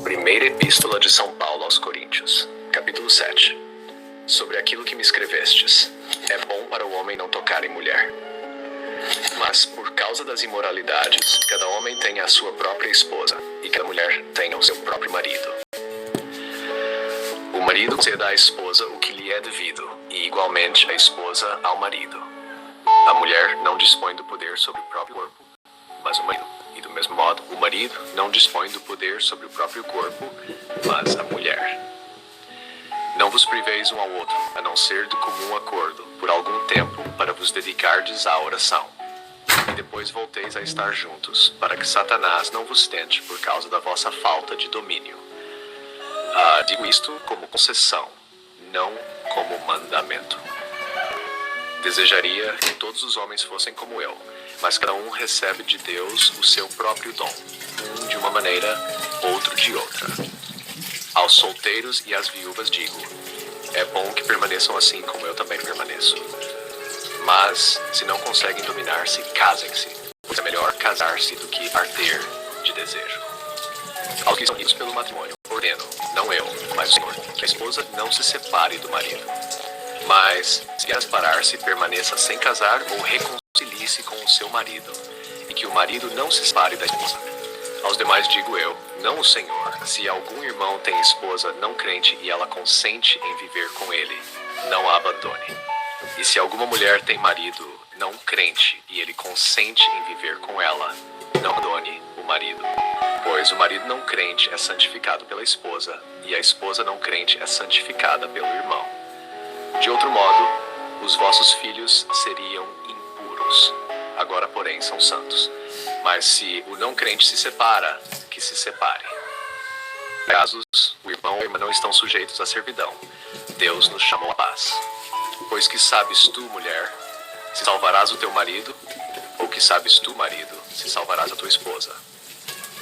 Primeira Epístola de São Paulo aos Coríntios, capítulo 7. Sobre aquilo que me escrevestes, é bom para o homem não tocar em mulher. Mas, por causa das imoralidades, cada homem tem a sua própria esposa, e cada mulher tem o seu próprio marido. O marido conceda à esposa o que lhe é devido, e igualmente a esposa ao marido. A mulher não dispõe do poder sobre o próprio corpo, mas o marido. E do mesmo modo, o marido não dispõe do poder sobre o próprio corpo, mas a mulher. Não vos priveis um ao outro, a não ser de comum acordo, por algum tempo, para vos dedicardes à oração. E depois volteis a estar juntos, para que Satanás não vos tente por causa da vossa falta de domínio. Digo isto como concessão, não como mandamento. Desejaria que todos os homens fossem como eu, mas cada um recebe de Deus o seu próprio dom, um de uma maneira, outro de outra. Aos solteiros e às viúvas digo, é bom que permaneçam assim como eu também permaneço. Mas, se não conseguem dominar-se, casem-se, pois é melhor casar-se do que arder de desejo. Aos que são unidos pelo matrimônio, ordeno, não eu, mas o Senhor, que a esposa não se separe do marido. Mas, se quer separar-se, permaneça sem casar ou reconcilie-se com o seu marido, e que o marido não se separe da esposa. Aos demais digo eu, não o Senhor, se algum irmão tem esposa não crente e ela consente em viver com ele, não a abandone. E se alguma mulher tem marido não crente e ele consente em viver com ela, não abandone o marido. Pois o marido não crente é santificado pela esposa, e a esposa não crente é santificada pelo irmão. De outro modo, os vossos filhos seriam impuros, agora porém são santos. Mas se o não crente se separa, que se separe. Em casos, o irmão e a irmã não estão sujeitos à servidão. Deus nos chamou à paz. Pois que sabes tu, mulher, se salvarás o teu marido, ou que sabes tu, marido, se salvarás a tua esposa.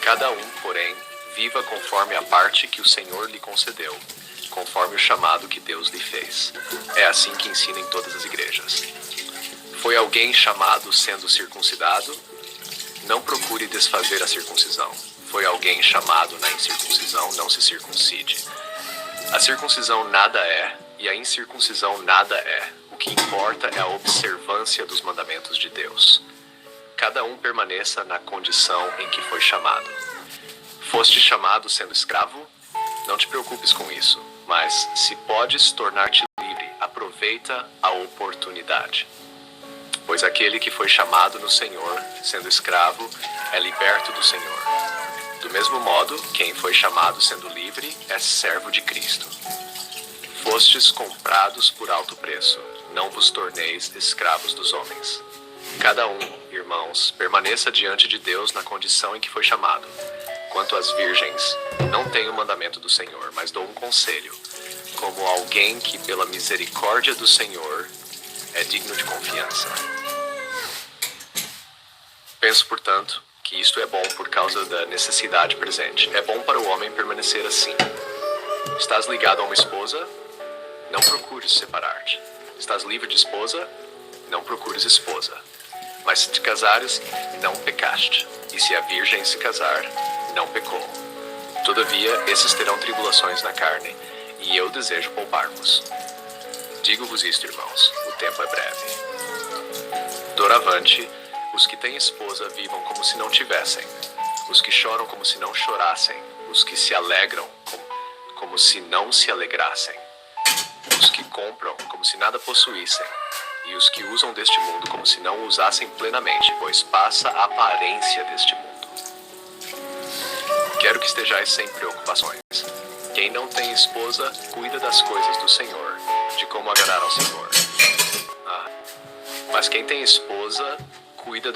Cada um, porém, viva conforme a parte que o Senhor lhe concedeu, conforme o chamado que Deus lhe fez. É assim que ensina em todas as igrejas. Foi alguém chamado sendo circuncidado? Não procure desfazer a circuncisão. Foi alguém chamado na incircuncisão? Não se circuncide. A circuncisão nada é, e a incircuncisão nada é. O que importa é a observância dos mandamentos de Deus. Cada um permaneça na condição em que foi chamado. Foste chamado sendo escravo? Não te preocupes com isso, mas se podes tornar-te livre, aproveita a oportunidade. Pois aquele que foi chamado no Senhor, sendo escravo, é liberto do Senhor. Do mesmo modo, quem foi chamado sendo livre é servo de Cristo. Fostes comprados por alto preço, não vos torneis escravos dos homens. Cada um, irmãos, permaneça diante de Deus na condição em que foi chamado. Quanto às virgens, não tenho o mandamento do Senhor, mas dou um conselho, como alguém que, pela misericórdia do Senhor, é digno de confiança. Penso, portanto, que isto é bom por causa da necessidade presente. É bom para o homem permanecer assim. Estás ligado a uma esposa? Não procures separar-te. Estás livre de esposa? Não procures esposa. Mas se te casares, não pecaste. E se a virgem se casar, não pecou. Todavia, esses terão tribulações na carne, e eu desejo poupar-vos. Digo-vos isto, irmãos, o tempo é breve. Doravante, os que têm esposa vivam como se não tivessem, os que choram como se não chorassem, os que se alegram como se não se alegrassem, os que compram como se nada possuíssem, e os que usam deste mundo como se não o usassem plenamente, pois passa a aparência deste mundo. Quero que estejais sem preocupações. Quem não tem esposa, cuida das coisas do Senhor, de como agradar ao Senhor. Mas quem tem esposa, cuida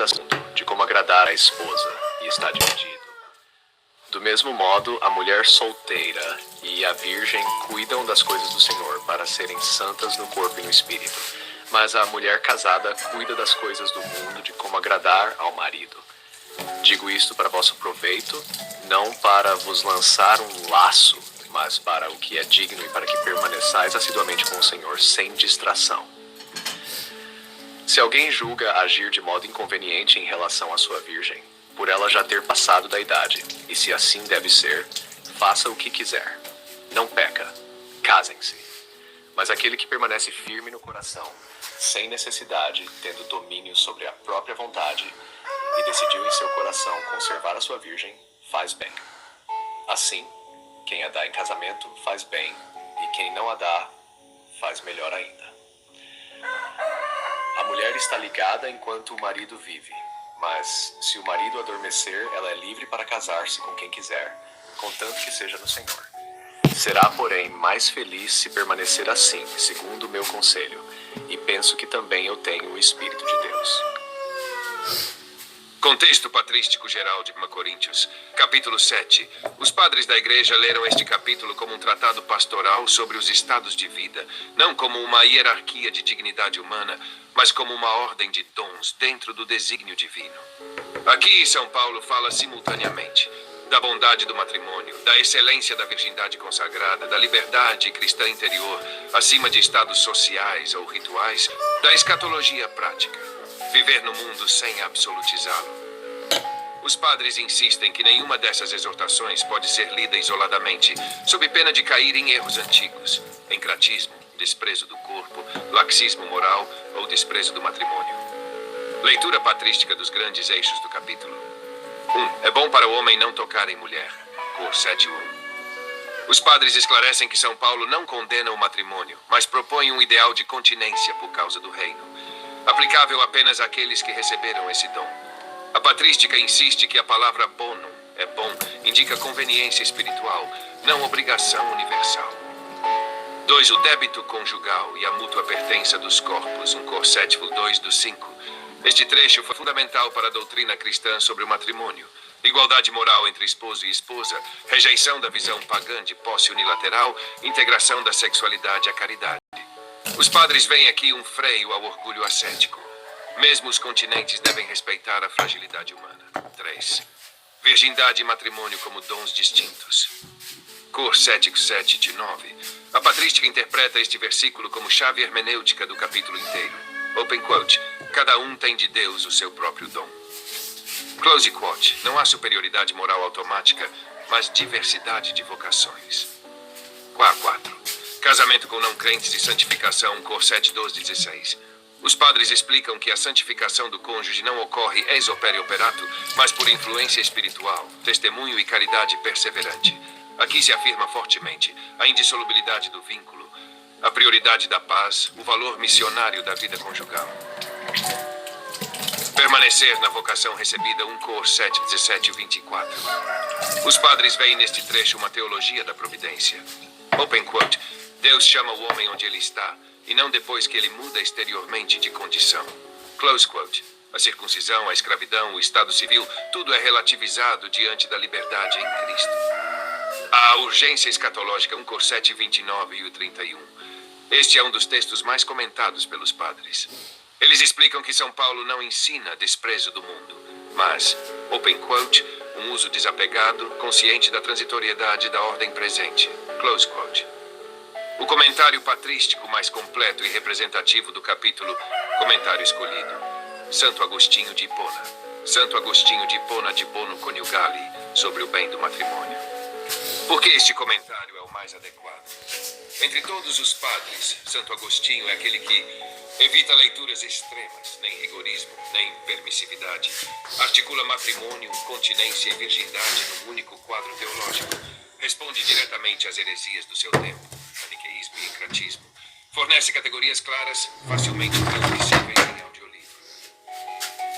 de como agradar a esposa, e está dividido. Do mesmo modo, a mulher solteira e a virgem cuidam das coisas do Senhor, para serem santas no corpo e no espírito. Mas a mulher casada cuida das coisas do mundo, de como agradar ao marido. Digo isto para vosso proveito, não para vos lançar um laço, mas para o que é digno e para que permaneçais assiduamente com o Senhor, sem distração. Se alguém julga agir de modo inconveniente em relação à sua virgem, por ela já ter passado da idade, e se assim deve ser, Faça o que quiser. Não peca. Casem-se. Mas aquele que permanece firme no coração, sem necessidade, tendo domínio sobre a própria vontade, e decidiu em seu coração conservar a sua virgem, faz bem. Assim, quem a dá em casamento faz bem, e quem não a dá, faz melhor ainda. A mulher está ligada enquanto o marido vive, mas se o marido adormecer, ela é livre para casar-se com quem quiser, contanto que seja no Senhor. Será, porém, mais feliz se permanecer assim, segundo o meu conselho, e penso que também eu tenho o Espírito de Deus. Contexto patrístico geral de 1 Coríntios, capítulo 7. Os padres da igreja leram este capítulo como um tratado pastoral sobre os estados de vida, não como uma hierarquia de dignidade humana, mas como uma ordem de dons dentro do desígnio divino. Aqui, São Paulo fala simultaneamente da bondade do matrimônio, da excelência da virgindade consagrada, da liberdade cristã interior, acima de estados sociais ou rituais, da escatologia prática, viver no mundo sem absolutizá-lo. Os padres insistem que nenhuma dessas exortações pode ser lida isoladamente, sob pena de cair em erros antigos, encratismo, desprezo do corpo, laxismo moral ou desprezo do matrimônio. Leitura patrística dos grandes eixos do capítulo. 1. É bom para o homem não tocar em mulher. Cor 7.1. Os padres esclarecem que São Paulo não condena o matrimônio, mas propõe um ideal de continência por causa do reino, aplicável apenas àqueles que receberam esse dom. A patrística insiste que a palavra bonum, é bom, indica conveniência espiritual, não obrigação universal. 2. O débito conjugal e a mútua pertença dos corpos, cor 7.2/5. Este trecho foi fundamental para a doutrina cristã sobre o matrimônio, igualdade moral entre esposo e esposa, rejeição da visão pagã de posse unilateral, integração da sexualidade à caridade. Os padres veem aqui um freio ao orgulho ascético. Mesmo os continentes devem respeitar a fragilidade humana. 3. Virgindade e matrimônio como dons distintos. Cor 7.7-9. A patrística interpreta este versículo como chave hermenêutica do capítulo inteiro. Open quote. Cada um tem de Deus o seu próprio dom. Close quote. Não há superioridade moral automática, mas diversidade de vocações. 4. Casamento com não crentes e santificação, cor 7.12-16. Os padres explicam que a santificação do cônjuge não ocorre ex opere operato, mas por influência espiritual, testemunho e caridade perseverante. Aqui se afirma fortemente a indissolubilidade do vínculo, a prioridade da paz, o valor missionário da vida conjugal. Permanecer na vocação recebida, cor 7.17-24. Os padres veem neste trecho uma teologia da providência. Open quote. Deus chama o homem onde ele está, e não depois que ele muda exteriormente de condição. Close quote. A circuncisão, a escravidão, o estado civil, tudo é relativizado diante da liberdade em Cristo. A urgência escatológica, cor 7.29-31. Este é um dos textos mais comentados pelos padres. Eles explicam que São Paulo não ensina desprezo do mundo, mas, open quote, um uso desapegado, consciente da transitoriedade da ordem presente. Close quote. O comentário patrístico mais completo e representativo do capítulo, comentário escolhido. Santo Agostinho de Hipona. Santo Agostinho de Hipona de Bono Coniugali, sobre o bem do matrimônio. Por que este comentário é o mais adequado? Entre todos os padres, Santo Agostinho é aquele que evita leituras extremas, nem rigorismo, nem permissividade. Articula matrimônio, continência e virgindade num único quadro teológico. Responde diretamente às heresias do seu tempo, maniqueísmo e encratismo. Fornece categorias claras, facilmente transmissíveis em audiolivro.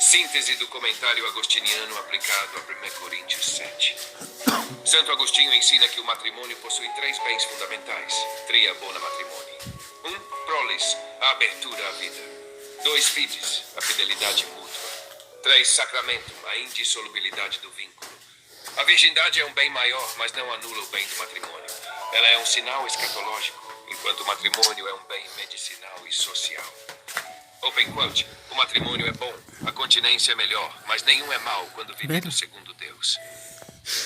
Síntese do comentário agostiniano aplicado a 1 Coríntios 7. Santo Agostinho ensina que o matrimônio possui 3 bens fundamentais, tria bona matrimônio. 1. Prolis, a abertura à vida. 2. Fides, a fidelidade mútua. 3. Sacramentum, a indissolubilidade do vínculo. A virgindade é um bem maior, mas não anula o bem do matrimônio. Ela é um sinal escatológico, enquanto o matrimônio é um bem medicinal e social. Open quote. O matrimônio é bom, a continência é melhor, mas nenhum é mau quando vivido segundo Deus.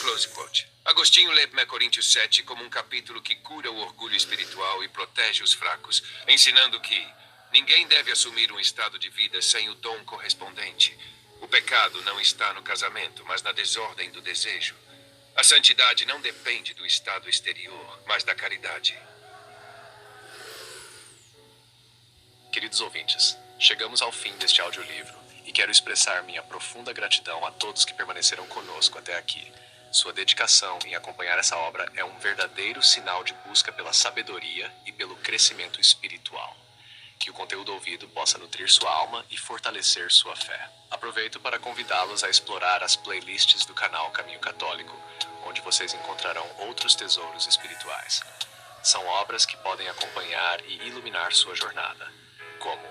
Close quote. Agostinho lê 1 Coríntios 7 como um capítulo que cura o orgulho espiritual e protege os fracos, ensinando que ninguém deve assumir um estado de vida sem o dom correspondente. O pecado não está no casamento, mas na desordem do desejo. A santidade não depende do estado exterior, mas da caridade. Queridos ouvintes, chegamos ao fim deste audiolivro e quero expressar minha profunda gratidão a todos que permaneceram conosco até aqui. Sua dedicação em acompanhar essa obra é um verdadeiro sinal de busca pela sabedoria e pelo crescimento espiritual. Que o conteúdo ouvido possa nutrir sua alma e fortalecer sua fé. Aproveito para convidá-los a explorar as playlists do canal Caminho Católico, onde vocês encontrarão outros tesouros espirituais. São obras que podem acompanhar e iluminar sua jornada, como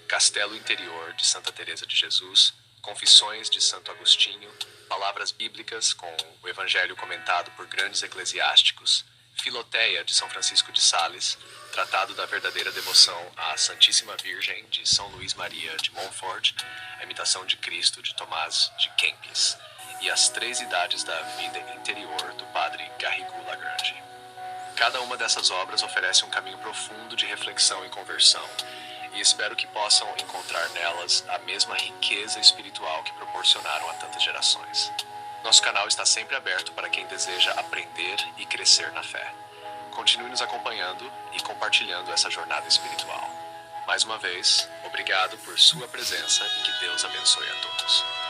Castelo Interior de Santa Teresa de Jesus, Confissões de Santo Agostinho, Palavras Bíblicas com o Evangelho comentado por grandes eclesiásticos, Filoteia de São Francisco de Sales, Tratado da Verdadeira Devoção à Santíssima Virgem de São Luís Maria de Montfort, A Imitação de Cristo de Tomás de Kempis e As Três Idades da Vida Interior do Padre Garrigou Lagrange. Cada uma dessas obras oferece um caminho profundo de reflexão e conversão, e espero que possam encontrar nelas a mesma riqueza espiritual que proporcionaram a tantas gerações. Nosso canal está sempre aberto para quem deseja aprender e crescer na fé. Continue nos acompanhando e compartilhando essa jornada espiritual. Mais uma vez, obrigado por sua presença e que Deus abençoe a todos.